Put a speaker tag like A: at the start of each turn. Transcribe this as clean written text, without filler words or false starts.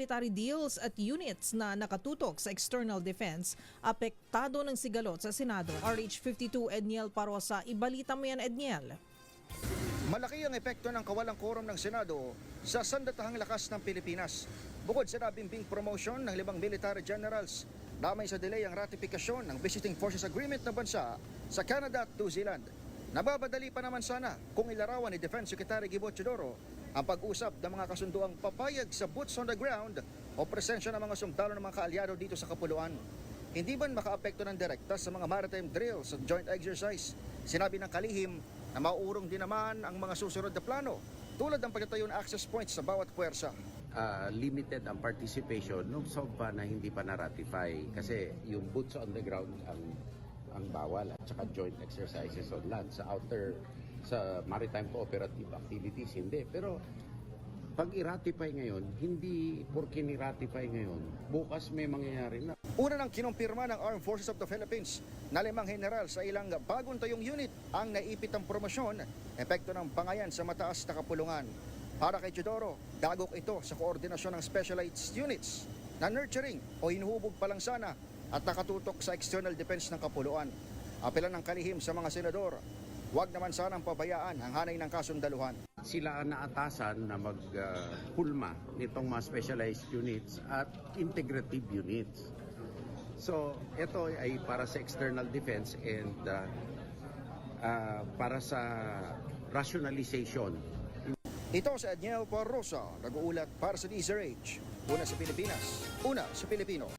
A: military deals at units na nakatutok sa external defense apektado ng sigalot sa Senado. RH 52 Edniel Parosa, ibalita mo yan, Edniel.
B: Malaki ang epekto ng kawalang quorum ng Senado sa sandatahang lakas ng Pilipinas. Bukod sa nabimbing promotion ng 5 military generals, damay sa delay ang ratifikasyon ng Visiting Forces Agreement ng bansa sa Canada at New Zealand. Nababadali pa naman sana kung ilarawan ni Defense Secretary Gibo Teodoro ang pag-usap ng mga kasunduang papayag sa boots on the ground o presensya ng mga sundalo ng mga kaalyado dito sa Kapuluan. Hindi man makaapekto ng direkta sa mga maritime drills at joint exercise. Sinabi ng kalihim na mauurong din naman ang mga susunod na plano tulad ng pagtatayo ng access points sa bawat puwersa.
C: Limited ang participation nung SOGPA na hindi pa na-ratify kasi yung boots on the ground ang bawal at saka joint exercises on land sa maritime cooperative activities hindi, pero pag i-ratify ngayon, hindi porke ni-ratify ngayon, bukas may mangyayari na.
B: Una nang kinumpirma ng Armed Forces of the Philippines na 5 general sa ilang bagong tayong unit ang naipit ang promosyon, epekto ng bangayan sa mataas na kapulungan. Para kay Teodoro, dagok ito sa koordinasyon ng specialized units na nurturing o hinuhubog pa lang sana at nakatutok sa external defense ng Kapuluan. Apelan ng kalihim sa mga senador, huwag naman sanang pabayaan ang hanay ng kasundaluhan.
C: Sila ang naatasan na magpulma nitong mga specialized units at integrative units. So, ito ay para sa external defense and para sa rationalization.
B: Ito sa Edniel Parosa, nag-uulat para sa DZRH. Una sa Pilipinas, una sa Pilipino.